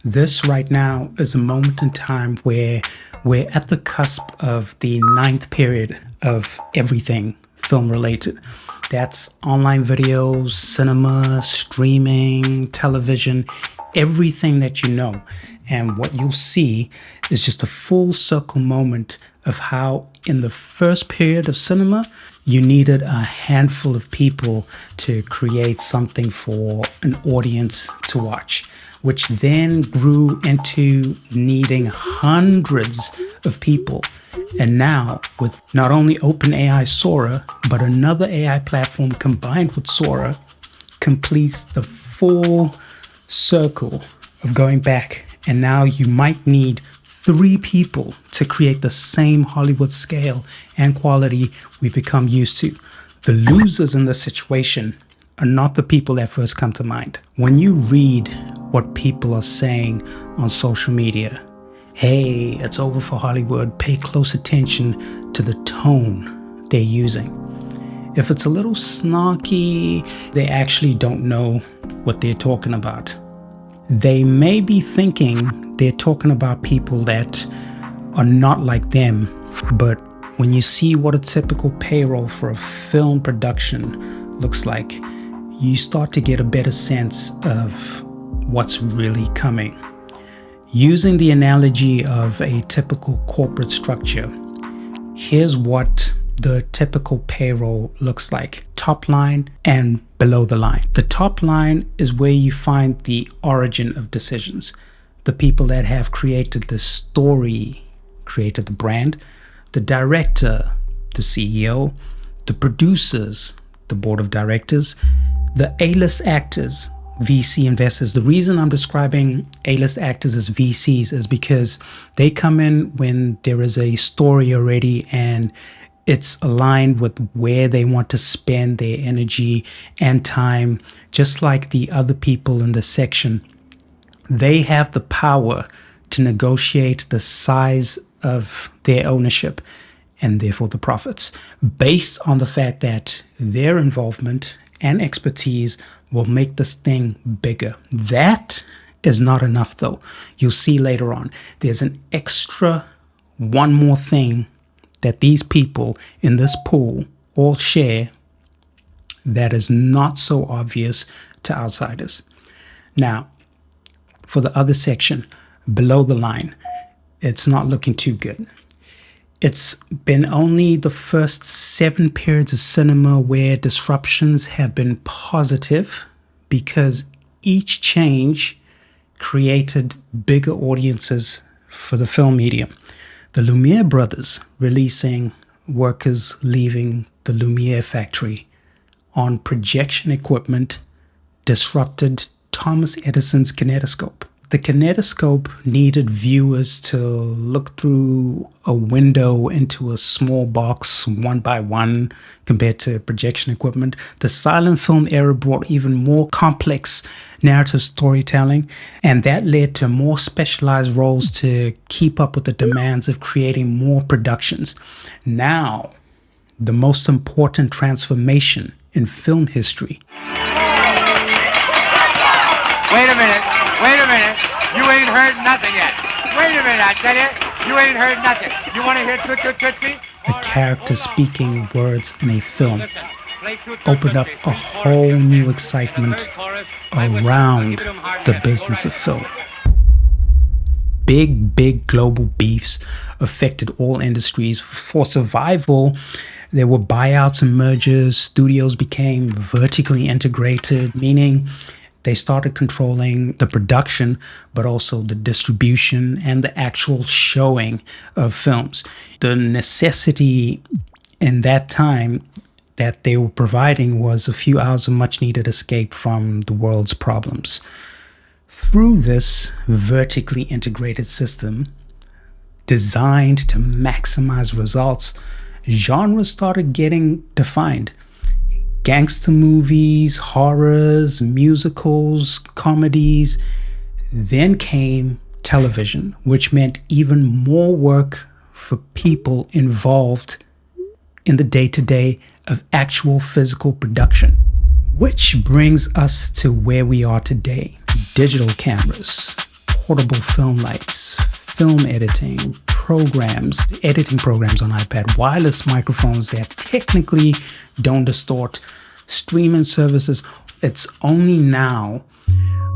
This right now is a moment in time where we're at the cusp of the ninth period of everything film related. That's online videos, cinema, streaming, television, everything that you know. And what you'll see is just a full circle moment of how in the first period of cinema, you needed a handful of people to create something for an audience to watch, which then grew into needing hundreds of people. And now, with not only OpenAI SORA, but another AI platform combined with SORA, completes the full circle of going back. And now you might need 3 people to create the same Hollywood scale and quality we've become used to. The losers in this situation are not the people that first come to mind. When you read what people are saying on social media, hey, it's over for Hollywood, pay close attention to the tone they're using. If it's a little snarky, they actually don't know what they're talking about. They may be thinking they're talking about people that are not like them, but when you see what a typical payroll for a film production looks like, you start to get a better sense of what's really coming. Using the analogy of a typical corporate structure, here's what the typical payroll looks like: top line and below the line. The top line is where you find the origin of decisions. The people that have created the story, created the brand, the director, the CEO, the producers, the board of directors, the A-list actors, VC investors. The reason I'm describing A-list actors as VCs is because they come in when there is a story already and it's aligned with where they want to spend their energy and time. Just like the other people in this section, they have the power to negotiate the size of their ownership and therefore the profits based on the fact that their involvement and expertise will make this thing bigger. That is not enough though. You'll see later on, there's an extra one more thing that these people in this pool all share that is not so obvious to outsiders. Now, for the other section, below the line, it's not looking too good. It's been only the first 7 periods of cinema where disruptions have been positive because each change created bigger audiences for the film medium. The Lumiere brothers releasing workers leaving the Lumiere factory on projection equipment disrupted Thomas Edison's kinetoscope. The kinetoscope needed viewers to look through a window into a small box one by one compared to projection equipment. The silent film era brought even more complex narrative storytelling, and that led to more specialized roles to keep up with the demands of creating more productions. Now, the most important transformation in film history. Wait a minute. You ain't heard nothing yet. Wait a minute, I tell you ain't heard nothing. You want to hear Tootsie? A character speaking words in a film opened up a whole new excitement around the business of film. Big global beefs affected all industries. For survival, there were buyouts and mergers. Studios became vertically integrated, meaning they started controlling the production, but also the distribution and the actual showing of films. The necessity in that time that they were providing was a few hours of much needed escape from the world's problems. Through this vertically integrated system, designed to maximize results, genres started getting defined. Gangster movies, horrors, musicals, comedies. Then came television, which meant even more work for people involved in the day-to-day of actual physical production. Which brings us to where we are today. Digital cameras, portable film lights, film editing programs on iPad, wireless microphones that technically don't distort, streaming services. It's only now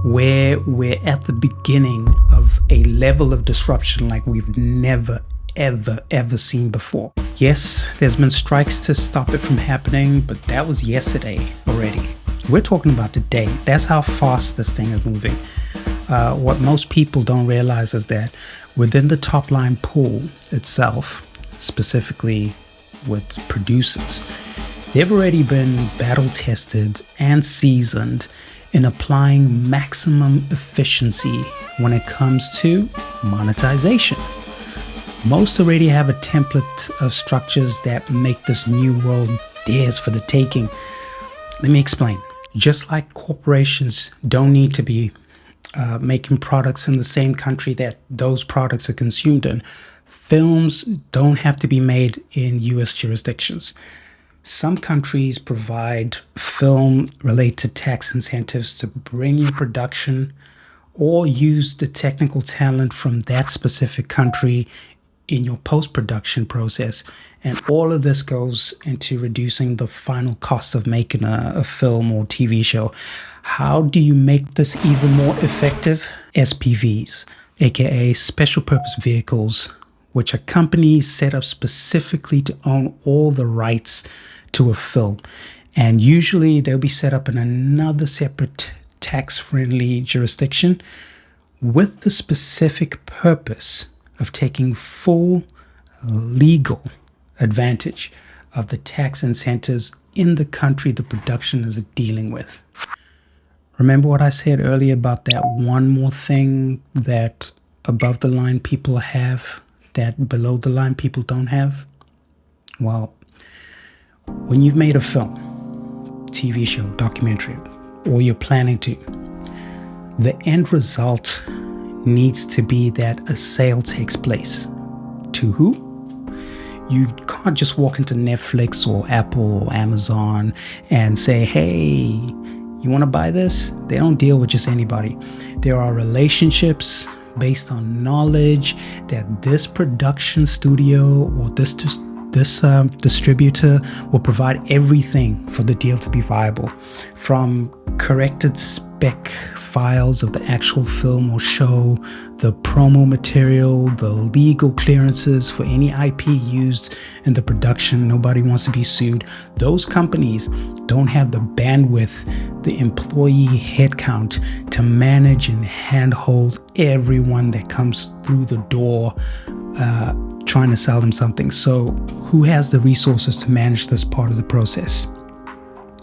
where we're at the beginning of a level of disruption like we've never, ever seen before. Yes, there's been strikes to stop it from happening, but that was yesterday already. We're talking about today. That's how fast this thing is moving. What most people don't realize is that within the top line pool itself, specifically with producers, they've already been battle tested and seasoned in applying maximum efficiency when it comes to monetization. Most already have a template of structures that make this new world theirs for the taking. Let me explain. Just like corporations don't need to be making products in the same country that those products are consumed in, films don't have to be made in US jurisdictions. Some countries provide film-related tax incentives to bring you production or use the technical talent from that specific country in your post-production process. And all of this goes into reducing the final cost of making a film or TV show. How do you make this even more effective? SPVs, aka special purpose vehicles, which are companies set up specifically to own all the rights to a film. And usually they'll be set up in another separate tax-friendly jurisdiction with the specific purpose of taking full legal advantage of the tax incentives in the country the production is dealing with. Remember what I said earlier about that one more thing that above the line people have that below the line people don't have? Well, when you've made a film, TV show, documentary, or you're planning to, the end result needs to be that a sale takes place. To who? You can't just walk into Netflix or Apple or Amazon and say, hey, you want to buy this? They don't deal with just anybody. There are relationships based on knowledge that this production studio or this distributor will provide everything for the deal to be viable, from corrected spec files of the actual film or show, the promo material, the legal clearances for any IP used in the production. Nobody wants to be sued. Those companies don't have the bandwidth, the employee headcount to manage and handhold everyone that comes through the door trying to sell them something. So who has the resources to manage this part of the process?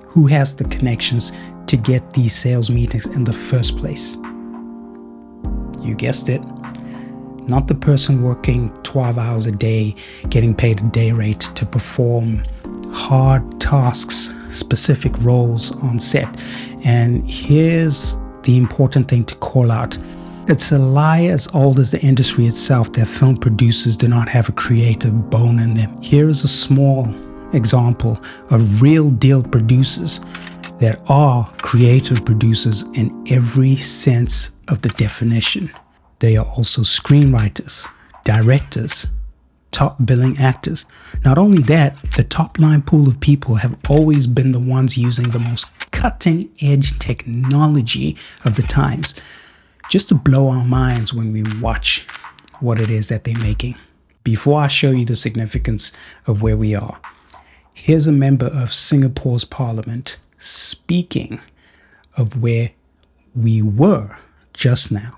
Who has the connections to get these sales meetings in the first place? You guessed it. Not the person working 12 hours a day, getting paid a day rate to perform hard tasks, specific roles on set. And here's the important thing to call out. It's a lie as old as the industry itself that film producers do not have a creative bone in them. Here is a small example of real deal producers that are creative producers in every sense of the definition. They are also screenwriters, directors, top billing actors. Not only that, the top line pool of people have always been the ones using the most cutting edge technology of the times, just to blow our minds when we watch what it is that they're making. Before I show you the significance of where we are, here's a member of Singapore's Parliament speaking of where we were just now.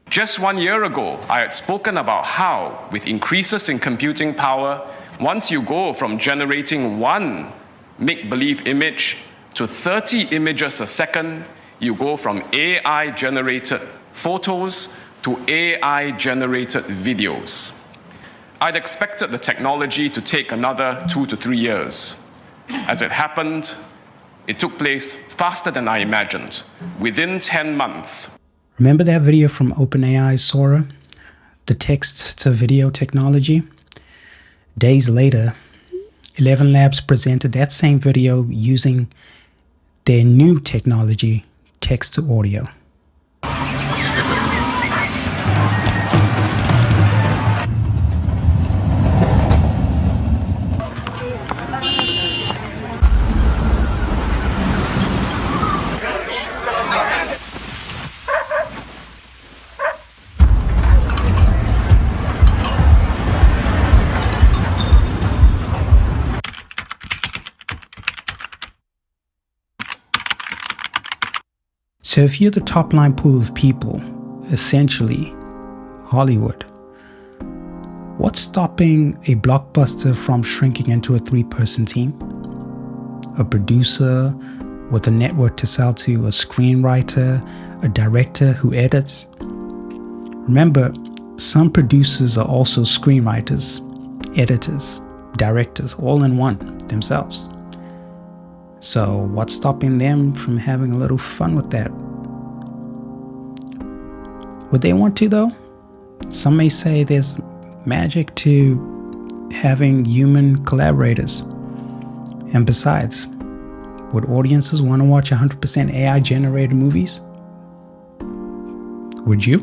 Just 1 year ago, I had spoken about how, with increases in computing power, once you go from generating one make-believe image to 30 images a second, you go from AI-generated photos to AI-generated videos. I'd expected the technology to take another 2 to 3 years. As it happened, it took place faster than I imagined, within 10 months. Remember that video from OpenAI's SORA, the text-to-video technology? Days later, 11 Labs presented that same video using their new technology, text-to-audio. So if you're the top line pool of people, essentially Hollywood, what's stopping a blockbuster from shrinking into a 3-person team? A producer with a network to sell to, a screenwriter, a director who edits. Remember, some producers are also screenwriters, editors, directors, all in one themselves. So what's stopping them from having a little fun with that? Would they want to though? Some may say there's magic to having human collaborators. And besides, would audiences want to watch 100% AI generated movies? Would you?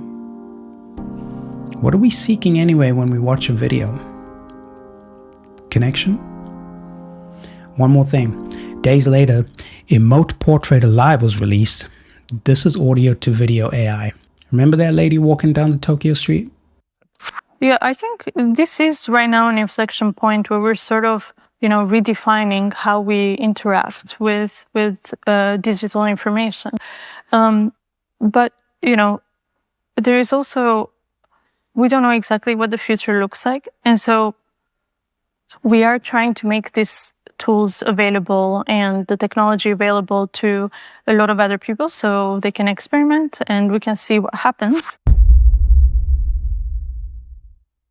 What are we seeking anyway when we watch a video? Connection? One more thing. Days later, Emote Portrait Alive was released. This is audio to video AI. Remember that lady walking down the Tokyo street? Yeah, I think this is right now an inflection point where we're sort of, redefining how we interact with digital information. But, there is also, we don't know exactly what the future looks like. And so we are trying to make these tools available and the technology available to a lot of other people so they can experiment and we can see what happens.